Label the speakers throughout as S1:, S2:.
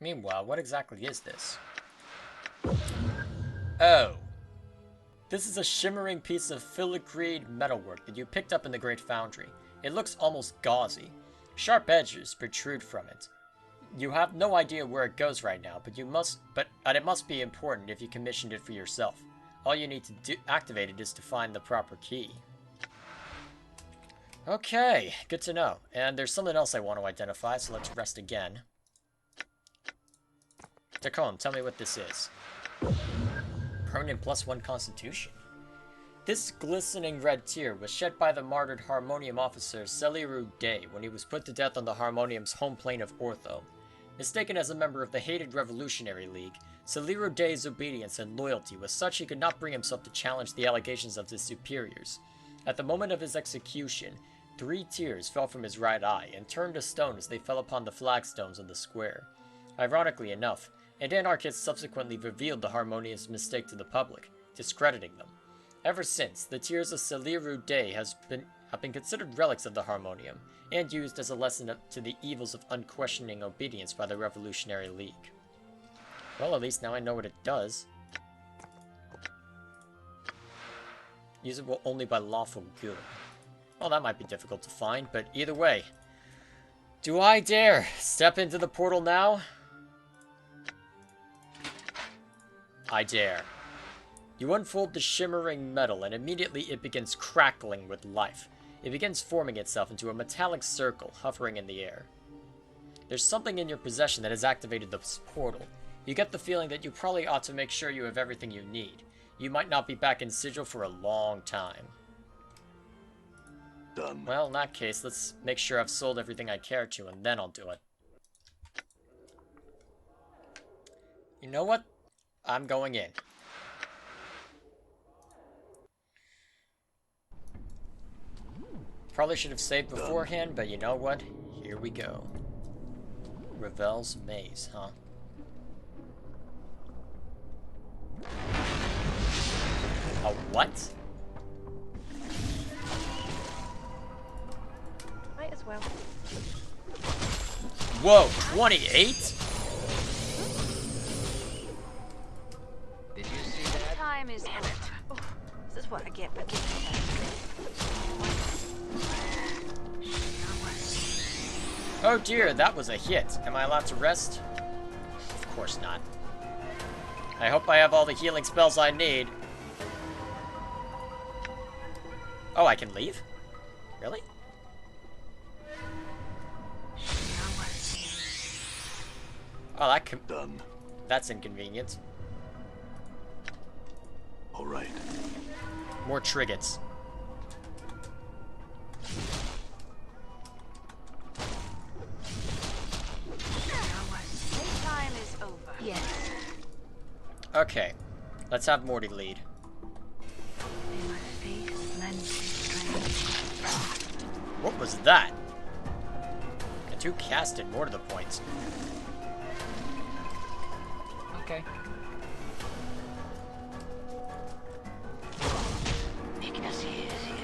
S1: Meanwhile, what exactly is this? Oh. This is a shimmering piece of filigreed metalwork that you picked up in the Great Foundry. It looks almost gauzy. Sharp edges protrude from it. You have no idea where it goes right now, but it must be important if you commissioned it for yourself. All you need to activate it is to find the proper key. Okay, good to know. And there's something else I want to identify, so let's rest again. Tacon, tell me what this is. Permanent +1 constitution. This glistening red tear was shed by the martyred Harmonium officer Celiru Day when he was put to death on the Harmonium's home plane of Ortho. Mistaken as a member of the hated Revolutionary League, Celiru Day's obedience and loyalty was such he could not bring himself to challenge the allegations of his superiors. At the moment of his execution, 3 tears fell from his right eye and turned to stone as they fell upon the flagstones of the square. Ironically enough, and anarchists subsequently revealed the Harmonium's mistake to the public, discrediting them. Ever since, the tears of Celiru Day have been considered relics of the Harmonium, and used as a lesson to the evils of unquestioning obedience by the Revolutionary League. Well, at least now I know what it does. Usable only by lawful good. Well, that might be difficult to find, but either way. Do I dare step into the portal now? I dare. You unfold the shimmering metal, and immediately it begins crackling with life. It begins forming itself into a metallic circle, hovering in the air. There's something in your possession that has activated this portal. You get the feeling that you probably ought to make sure you have everything you need. You might not be back in Sigil for a long time.
S2: Done.
S1: Well, in that case, let's make sure I've sold everything I care to, and then I'll do it. You know what? I'm going in. Probably should have saved beforehand, but you know what? Here we go. Ravel's maze, huh? A what?
S3: Might as well.
S1: Whoa, 28?
S4: Did you see that?
S3: Time is. Damn it. Oh, this is what I get for giving that.
S1: Oh dear, that was a hit. Am I allowed to rest? Of course not. I hope I have all the healing spells I need. Oh, I can leave? Really? Oh,
S2: Done.
S1: that's inconvenient.
S2: All right.
S1: More triggets.
S3: Time is over. Yes.
S1: Okay, let's have Morty lead. What was that? The 2 casted, more to the point.
S4: Okay.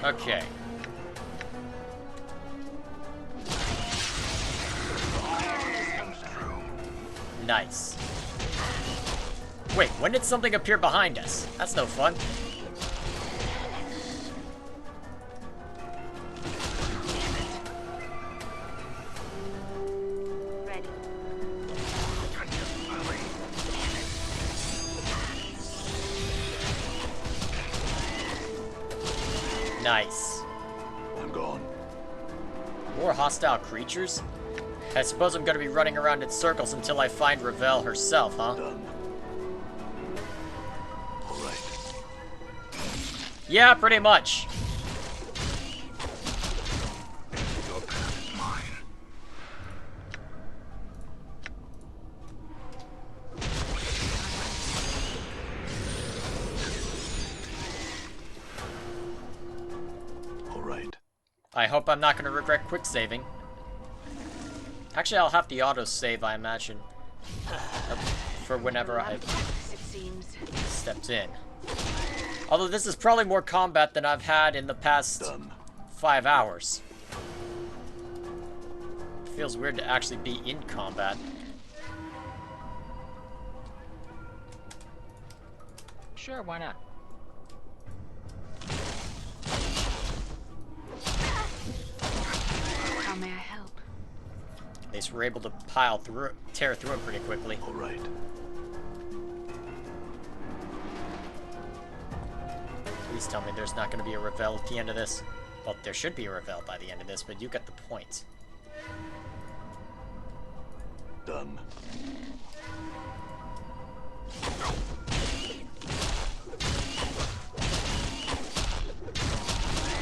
S1: Okay. Nice. Wait, when did something appear behind us? That's no fun.
S3: Ready.
S1: Nice.
S2: I'm gone.
S1: More hostile creatures? I suppose I'm gonna be running around in circles until I find Ravel herself, huh?
S2: Done. All right.
S1: Yeah, pretty much.
S2: Your path is mine. All right.
S1: I hope I'm not gonna regret quick saving. Actually, I'll have the auto-save, I imagine. For whenever I've
S3: It seems.
S1: stepped in. Although this is probably more combat than I've had in the past
S2: Done.
S1: 5 hours. Feels weird to actually be in combat.
S4: Sure, why not?
S3: How may I help?
S1: At least we're able to tear through him pretty quickly.
S2: All right.
S1: Please tell me there's not going to be a Ravel at the end of this. Well, there should be a Ravel by the end of this, but you get the point.
S2: Done.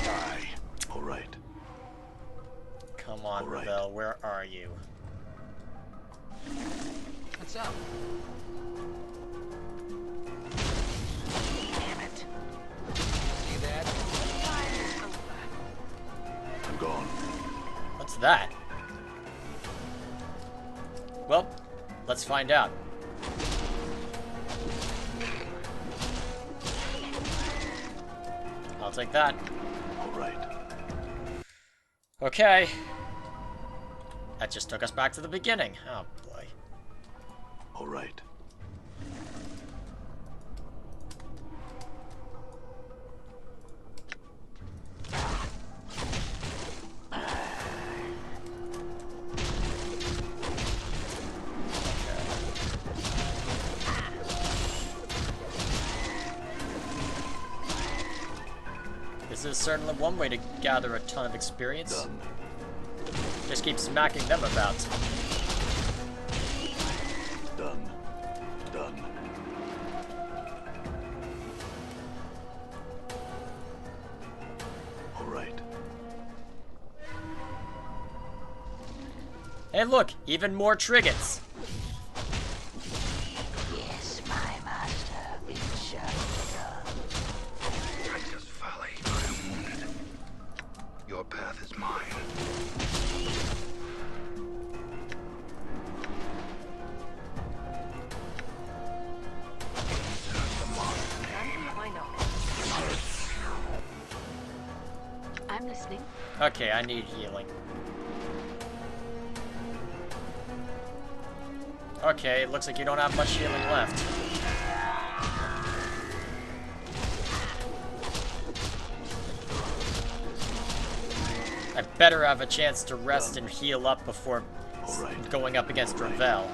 S2: Die. All right.
S1: Come on,
S2: All right.
S1: Ravel, where are you?
S4: What's up?
S3: Damn it.
S4: See that?
S3: Time is over.
S2: I'm gone.
S1: What's that? Well, let's find out. I'll take that.
S2: All right.
S1: Okay. That just took us back to the beginning. Oh, boy.
S2: All right.
S1: This is certainly one way to gather a ton of experience.
S2: Done.
S1: Just keep smacking them about.
S2: Done. Done. All right.
S1: Hey, look! Even more triggets!
S3: Yes, my master. It shall be done.
S2: Righteous folly, I am wounded. Your path is mine.
S3: Why not? I'm listening.
S1: Okay, I need healing. Okay, it looks like you don't have much healing left. I better have a chance to rest and heal up before
S2: All right.
S1: going up against Ravel.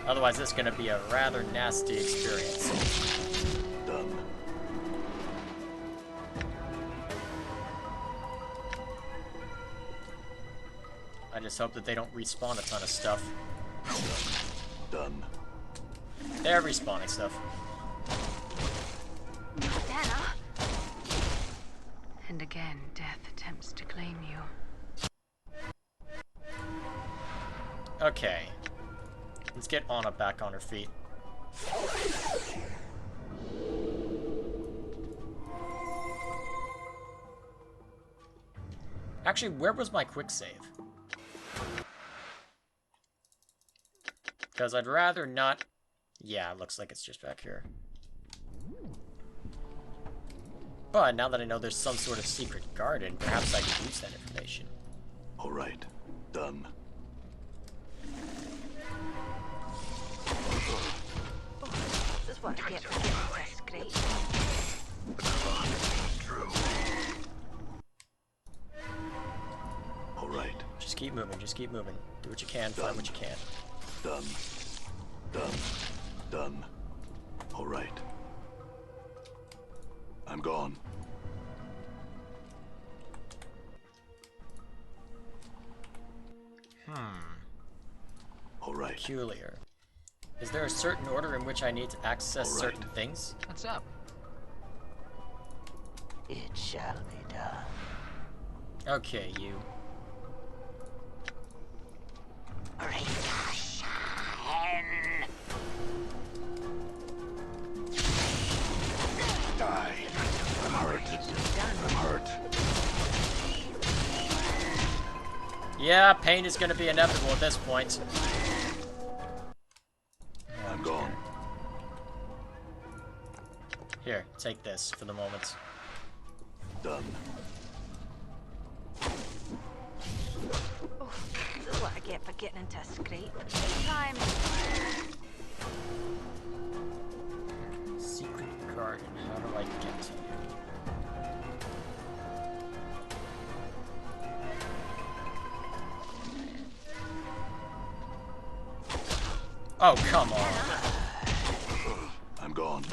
S1: Otherwise, this is going to be a rather nasty experience.
S2: Done.
S1: I just hope that they don't respawn a ton of stuff.
S2: Done.
S1: They're respawning stuff.
S3: Dana. And again, death attempts to claim you.
S1: Okay. Let's get Anna back on her feet. Actually, where was my quick save? Because I'd rather not... Yeah, it looks like it's just back here. But now that I know there's some sort of secret garden, perhaps I could use that information.
S2: All right. Done.
S3: This is what I get for getting this great.
S2: The clock seems true. All right.
S1: Just keep moving, just keep moving. Do what you can, find what you can.
S2: Done. Done. Done. All right. I'm gone. All right.
S1: Peculiar. Is there a certain order in which I need to access
S2: All right.
S1: certain things?
S4: What's up?
S3: It shall be done.
S1: Okay, you.
S2: Die. I'm hurt. I'm hurt.
S1: Yeah, pain is gonna be inevitable at this point.
S2: I'm gone.
S1: Here, take this for the moment.
S2: Done.
S3: Oh, this is what I get for getting into a scrape. Time.
S1: Secret garden. Oh, come on.
S2: I'm gone.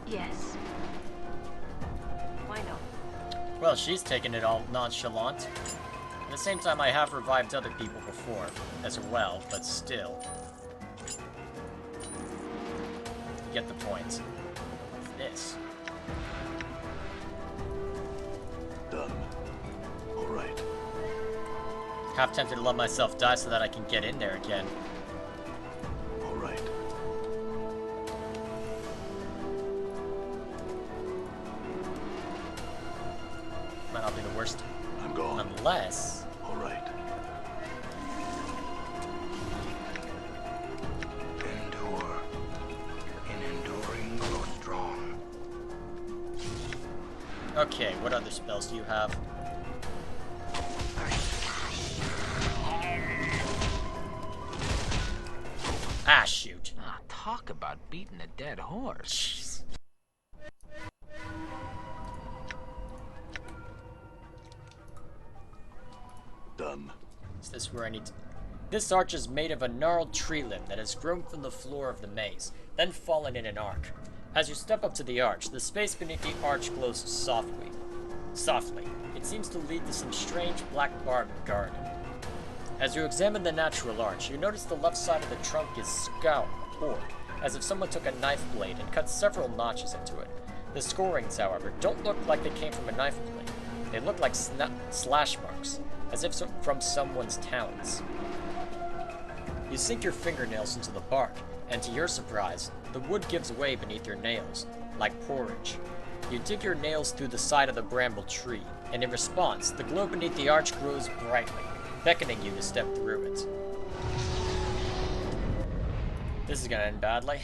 S3: Yes. Why not?
S1: Well, she's taking it all nonchalant. At the same time, I have revived other people before, as well, but still. You get the point. What's this?
S2: Done. All right.
S1: Half tempted to let myself die so that I can get in there again.
S2: All right.
S1: Might not be the worst.
S2: I'm gone.
S1: Unless...
S2: All right. Endure. In enduring, grow strong.
S1: Okay, what other spells do you have? Ah, shoot.
S4: Ah, talk about beating a dead horse.
S1: Jeez.
S2: Done.
S1: Is this where I need to... This arch is made of a gnarled tree limb that has grown from the floor of the maze, then fallen in an arc. As you step up to the arch, the space beneath the arch glows softly. It seems to lead to some strange black barbed garden. As you examine the natural arch, you notice the left side of the trunk is scored, as if someone took a knife blade and cut several notches into it. The scorings, however, don't look like they came from a knife blade. They look like slash marks, as if from someone's talons. You sink your fingernails into the bark, and to your surprise, the wood gives way beneath your nails, like porridge. You dig your nails through the side of the bramble tree, and in response, the glow beneath the arch grows brightly, beckoning you to step through it. This is gonna end badly.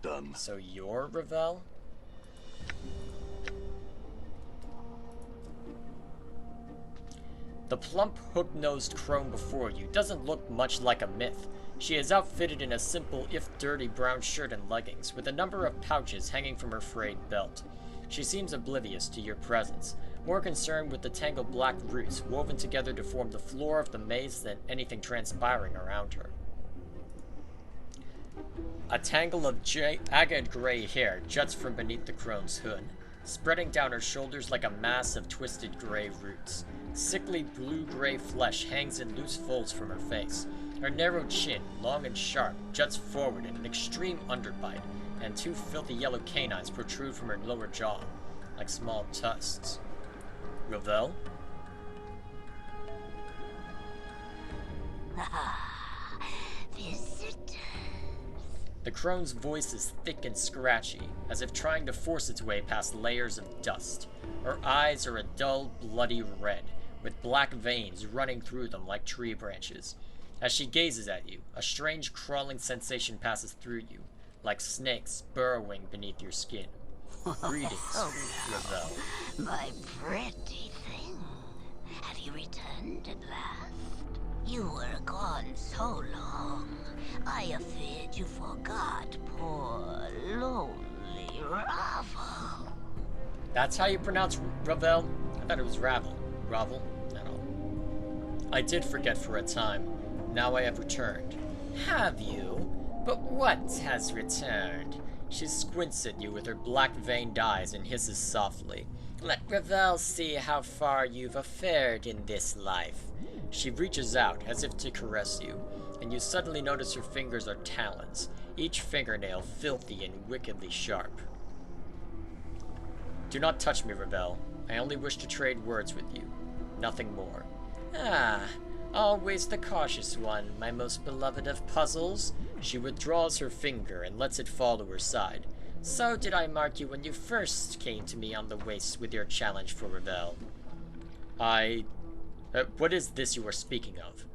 S2: Done.
S1: So you're Ravel? The plump, hook-nosed crone before you doesn't look much like a myth. She is outfitted in a simple, if dirty, brown shirt and leggings, with a number of pouches hanging from her frayed belt. She seems oblivious to your presence, more concerned with the tangled black roots woven together to form the floor of the maze than anything transpiring around her. A tangle of jagged gray hair juts from beneath the crone's hood, spreading down her shoulders like a mass of twisted gray roots. Sickly blue-gray flesh hangs in loose folds from her face. Her narrow chin, long and sharp, juts forward in an extreme underbite, and two filthy yellow canines protrude from her lower jaw, like small tusks. Ravel?
S5: Visitors.
S1: The crone's voice is thick and scratchy, as if trying to force its way past layers of dust. Her eyes are a dull, bloody red, with black veins running through them like tree branches. As she gazes at you, a strange crawling sensation passes through you, like snakes burrowing beneath your skin. Greetings, Ravel.
S5: My pretty thing. Have you returned at last? You were gone so long. I feared you forgot poor, lonely Ravel.
S1: That's how you pronounce Ravel? I thought it was Ravel. Ravel? No. I did forget for a time. Now I have returned. Have you? But what has returned? She squints at you with her black veined eyes and hisses softly. Let Ravel see how far you've fared in this life. She reaches out, as if to caress you, and you suddenly notice her fingers are talons, each fingernail filthy and wickedly sharp. Do not touch me, Ravel. I only wish to trade words with you. Nothing more. Ah, always the cautious one, my most beloved of puzzles. She withdraws her finger and lets it fall to her side. So did I mark you when you first came to me on the wastes with your challenge for Ravel. What is this you are speaking of?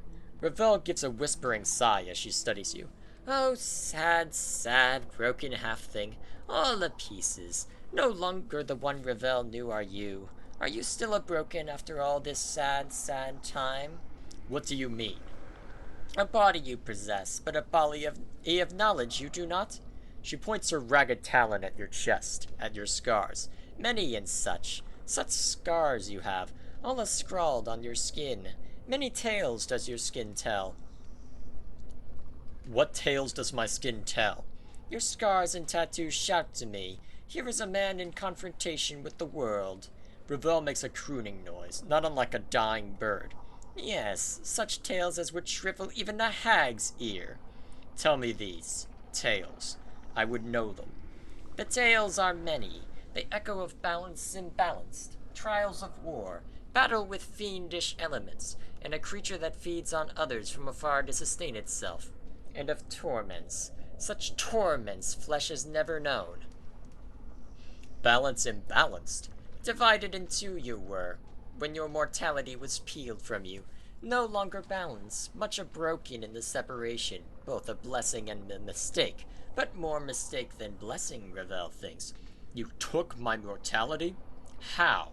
S1: Ravel gives a whispering sigh as she studies you. Oh, sad, sad, broken half-thing. All the pieces. No longer the one Ravel knew are you. Are you still a broken after all this sad, sad time? What do you mean? A body you possess, but a body of knowledge you do not? She points her ragged talon at your chest, at your scars. Many and such. Such scars you have, all scrawled on your skin. Many tales does your skin tell. What tales does my skin tell? Your scars and tattoos shout to me. Here is a man in confrontation with the world. Ravel makes a crooning noise, not unlike a dying bird. Yes, such tales as would shrivel even a hag's ear. Tell me these tales. I would know them. The tales are many. They echo of balance imbalanced, trials of war, battle with fiendish elements, and a creature that feeds on others from afar to sustain itself, and of torments, such torments flesh has never known. Balance imbalanced, divided in two you were, when your mortality was peeled from you, no longer balanced, much a broken in the separation, both a blessing and a mistake, but more mistake than blessing, Ravel thinks. You took my mortality? How?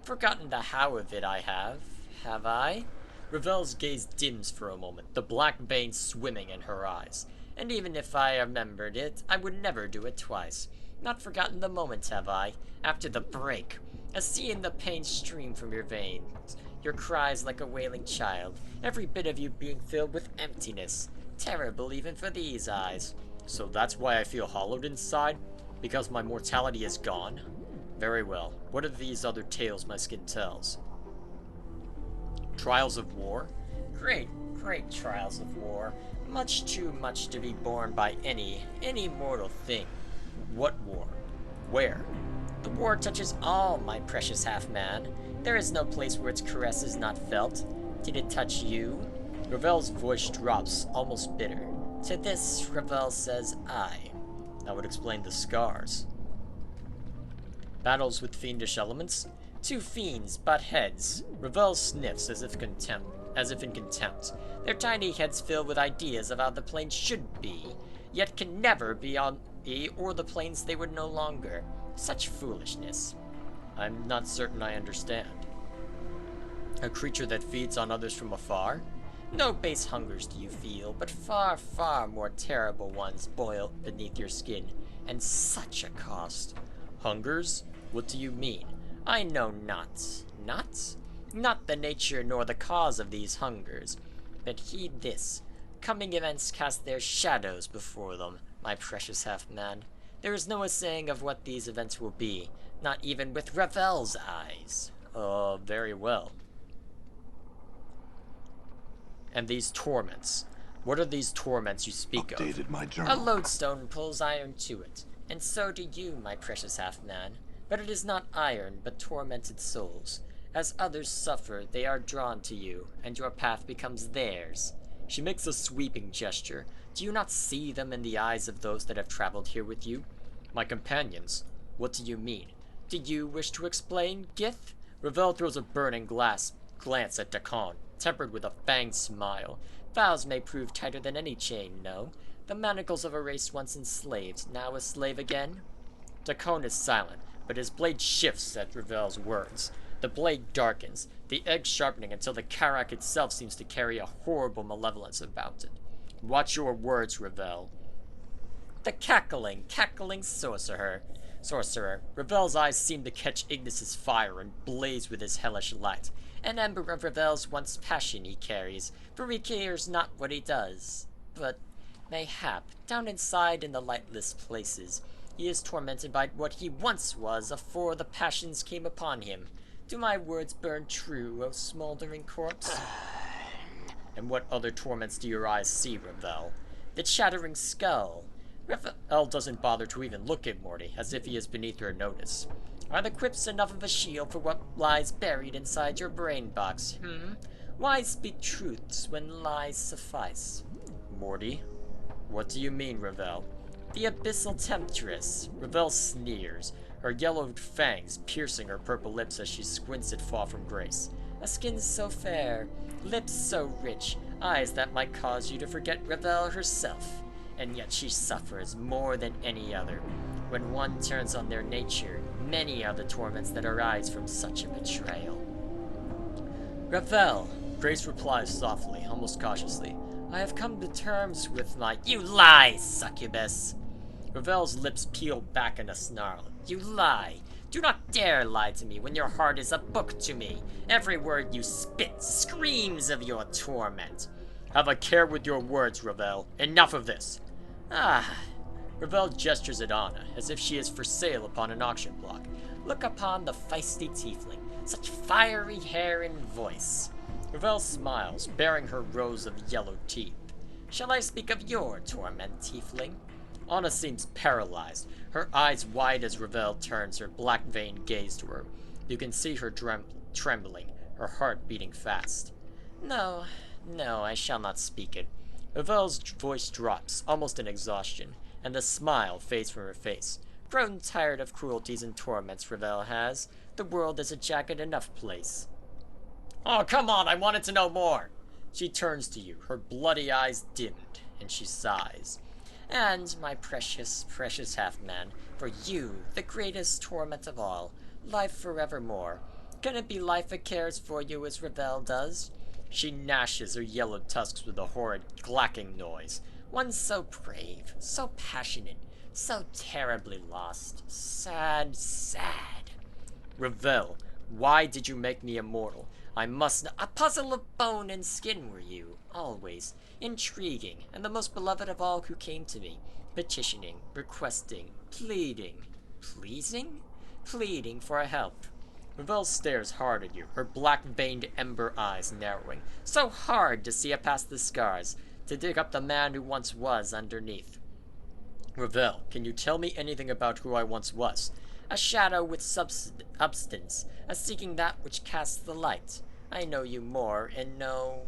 S1: Forgotten the how of it I have I? Ravel's gaze dims for a moment, the black veins swimming in her eyes. And even if I remembered it, I would never do it twice. Not forgotten the moment, have I? After the break. Seeing the pain stream from your veins, your cries like a wailing child, every bit of you being filled with emptiness. Terrible even for these eyes. So that's why I feel hollowed inside? Because my mortality is gone? Very well. What are these other tales my skin tells? Trials of war? Great, great trials of war. Much too much to be borne by any mortal thing. What war? Where? The war touches all, my precious half-man. There is no place where its caress is not felt. Did it touch you? Ravel's voice drops, almost bitter. To this, Ravel says, I. That would explain the scars. Battles with fiendish elements? Two fiends butt heads. Ravel sniffs as if in contempt. Their tiny heads filled with ideas of how the planes should be, yet can never be or the planes they would no longer. Such foolishness. I'm not certain I understand. A creature that feeds on others from afar? No base hungers do you feel, but far, far more terrible ones boil beneath your skin, and such a cost. Hungers? What do you mean? I know not. Not? Not the nature nor the cause of these hungers. But heed this. Coming events cast their shadows before them, my precious half-man. There is no saying of what these events will be, not even with Ravel's eyes. Very well. And these torments. What are these torments you speak
S2: Updated
S1: of?
S2: my
S1: A
S2: journal.
S1: lodestone pulls iron to it, and so do you, my precious half-man. But it is not iron, but tormented souls. As others suffer, they are drawn to you, and your path becomes theirs. She makes a sweeping gesture. Do you not see them in the eyes of those that have traveled here with you? My companions? What do you mean? Do you wish to explain, Gith? Ravel throws a burning glance at Dakan, tempered with a fanged smile. Vows may prove tighter than any chain, no? The manacles of a race once enslaved, now a slave again? Dakan is silent, but his blade shifts at Ravel's words. The blade darkens, the edge sharpening until the Karak itself seems to carry a horrible malevolence about it. Watch your words, Ravel. The cackling sorcerer. Ravel's eyes seem to catch Ignis's fire and blaze with his hellish light. An ember of Ravel's once passion he carries, for he cares not what he does. But, mayhap, down inside in the lightless places, he is tormented by what he once was afore the passions came upon him. Do my words burn true, O smoldering corpse? And what other torments do your eyes see, Ravel? The chattering skull. Ravel doesn't bother to even look at Morty, as if he is beneath her notice. Are the quips enough of a shield for what lies buried inside your brain box, Why speak truths when lies suffice? Morty? What do you mean, Ravel? The abyssal temptress. Ravel sneers, her yellowed fangs piercing her purple lips as she squints at fall from grace. A skin so fair, lips so rich, eyes that might cause you to forget Ravel herself. And yet she suffers more than any other. When one turns on their nature, many are the torments that arise from such a betrayal. Ravel, Grace replies softly, almost cautiously. I have come to terms with my— You lie, succubus! Ravel's lips peeled back in a snarl. You lie! Do not dare lie to me when your heart is a book to me. Every word you spit screams of your torment. Have a care with your words, Ravel. Enough of this. Ah. Ravel gestures at Anna, as if she is for sale upon an auction block. Look upon the feisty tiefling, such fiery hair and voice. Ravel smiles, baring her rows of yellow teeth. Shall I speak of your torment, tiefling? Anna seems paralyzed, her eyes wide as Ravel turns her black-veined gaze to her. You can see her trembling, her heart beating fast. No, I shall not speak it. Ravel's voice drops, almost in exhaustion, and the smile fades from her face. Grown tired of cruelties and torments, Ravel has. The world is a jagged enough place. Oh, come on, I wanted to know more! She turns to you, her bloody eyes dimmed, and she sighs. And, my precious, precious half-man, for you, the greatest torment of all, life forevermore. Can it be life it cares for you as Ravel does? She gnashes her yellow tusks with a horrid clacking noise. One so brave, so passionate, so terribly lost. Sad, sad. Ravel, why did you make me immortal? I must not— A puzzle of bone and skin were you, always. Intriguing, and the most beloved of all who came to me. Petitioning, requesting, pleading. Pleasing? Pleading for help. Ravel stares hard at you, her black-veined ember eyes narrowing. So hard to see past the scars, to dig up the man who once was underneath. Ravel, can you tell me anything about who I once was? A shadow with substance, a seeking that which casts the light. I know you more, and no.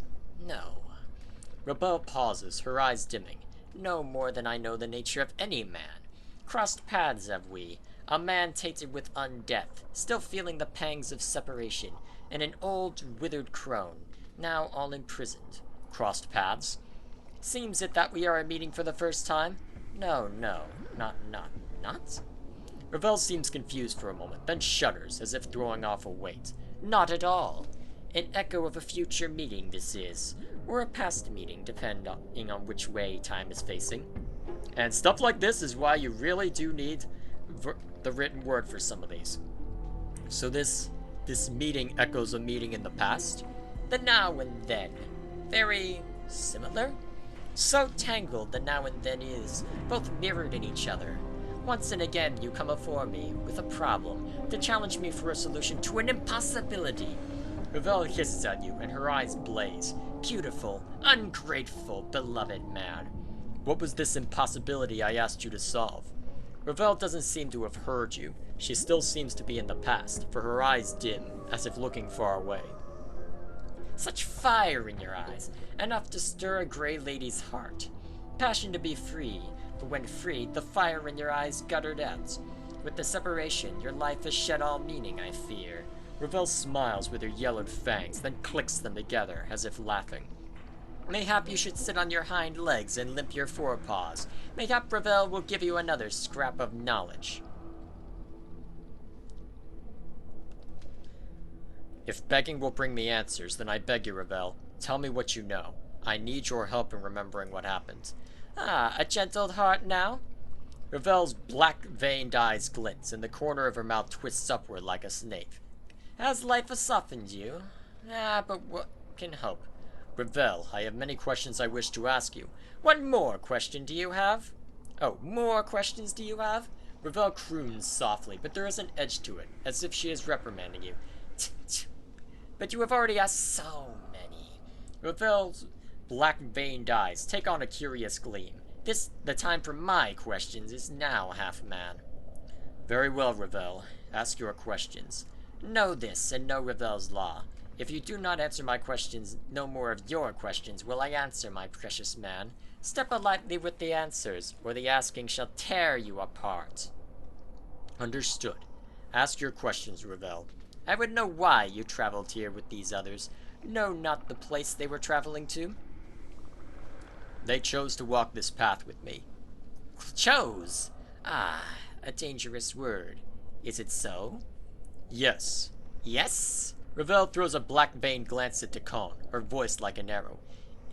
S1: Ravel pauses, her eyes dimming. No more than I know the nature of any man. Crossed paths have we, a man tainted with undeath, still feeling the pangs of separation, and an old, withered crone, now all imprisoned. Crossed paths? Seems it that we are meeting for the first time? No, not? Ravel seems confused for a moment, then shudders, as if throwing off a weight. Not at all. An echo of a future meeting, this is. Or a past meeting, depending on which way time is facing. And stuff like this is why you really do need the written word for some of these. So this meeting echoes a meeting in the past. The now and then. Very similar? So tangled the now and then is, both mirrored in each other. Once and again you come afore me with a problem, to challenge me for a solution to an impossibility. Ravel hisses at you, and her eyes blaze. Beautiful, ungrateful, beloved man. What was this impossibility I asked you to solve? Ravel doesn't seem to have heard you. She still seems to be in the past, for her eyes dim, as if looking far away. Such fire in your eyes, enough to stir a grey lady's heart. Passion to be free, but when freed, the fire in your eyes guttered out. With the separation, your life has shed all meaning, I fear. Ravel smiles with her yellowed fangs, then clicks them together, as if laughing. Mayhap you should sit on your hind legs and limp your forepaws. Mayhap Ravel will give you another scrap of knowledge. If begging will bring me answers, then I beg you, Ravel, tell me what you know. I need your help in remembering what happened. Ah, a gentle heart now? Ravel's black-veined eyes glint, and the corner of her mouth twists upward like a snake. Has life softened you? But what can hope? Ravel, I have many questions I wish to ask you. What more question do you have? Oh, more questions do you have? Ravel croons softly, but there is an edge to it, as if she is reprimanding you. But you have already asked so many. Ravel's black-veined eyes take on a curious gleam. The time for my questions is now, half-man. Very well, Ravel. Ask your questions. Know this, and know Ravel's law. If you do not answer my questions, no more of your questions will I answer, my precious man. Step lightly with the answers, or the asking shall tear you apart. Understood. Ask your questions, Ravel. I would know why you traveled here with these others. Know not the place they were traveling to? They chose to walk this path with me. Chose? Ah, a dangerous word. Is it so? Yes. Yes? Ravel throws a black-veined glance at Tacon, her voice like an arrow.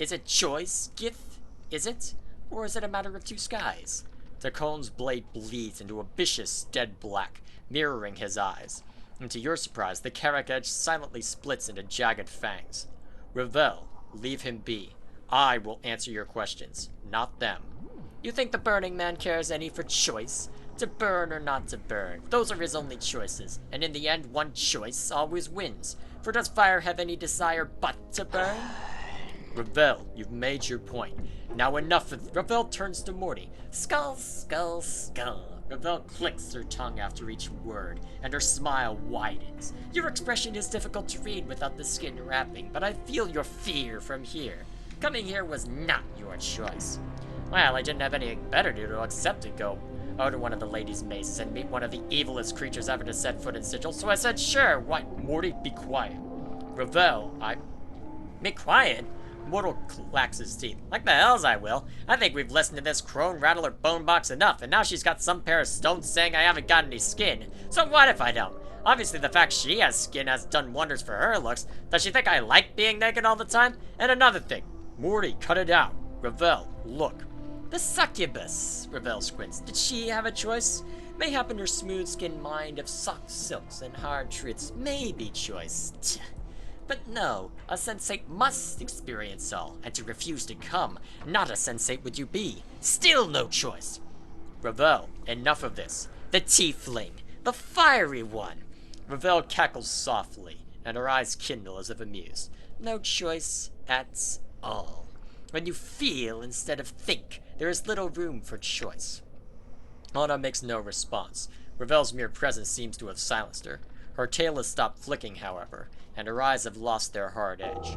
S1: Is it choice, Gith? Is it? Or is it a matter of two skies? Takon's blade bleeds into a vicious, dead black, mirroring his eyes. And to your surprise, the Karak edge silently splits into jagged fangs. Ravel, leave him be. I will answer your questions, not them. You think the Burning Man cares any for choice? To burn or not to burn? Those are his only choices, and in the end, one choice always wins. For does fire have any desire but to burn? Ravel, you've made your point. Now enough of... Ravel turns to Morty. Skull, skull, skull. Ravel clicks her tongue after each word, and her smile widens. Your expression is difficult to read without the skin wrapping, but I feel your fear from here. Coming here was not your choice. Well, I didn't have anything better to do except to go to one of the ladies' mazes and meet one of the evilest creatures ever to set foot in Sigil, so I said, sure, why, Morty, be quiet. Ravel, be quiet? Mortal clacks his teeth. Like the hells I will. I think we've listened to this crone rattle her bone box enough, and now she's got some pair of stones saying I haven't got any skin. So what if I don't? Obviously the fact she has skin has done wonders for her looks. Does she think I like being naked all the time? And another thing. Morty, cut it out. Ravel, look. The succubus, Ravel squints. Did she have a choice? Mayhap in her smooth-skinned mind of soft silks and hard truths may be choice. Tch. But no, a sensate must experience all, and to refuse to come, not a sensate would you be. Still no choice. Ravel, enough of this. The tiefling, the fiery one. Ravel cackles softly, and her eyes kindle as if amused. No choice at all. When you feel instead of think, there is little room for choice. Anna makes no response. Ravel's mere presence seems to have silenced her. Her tail has stopped flicking, however, and her eyes have lost their hard edge.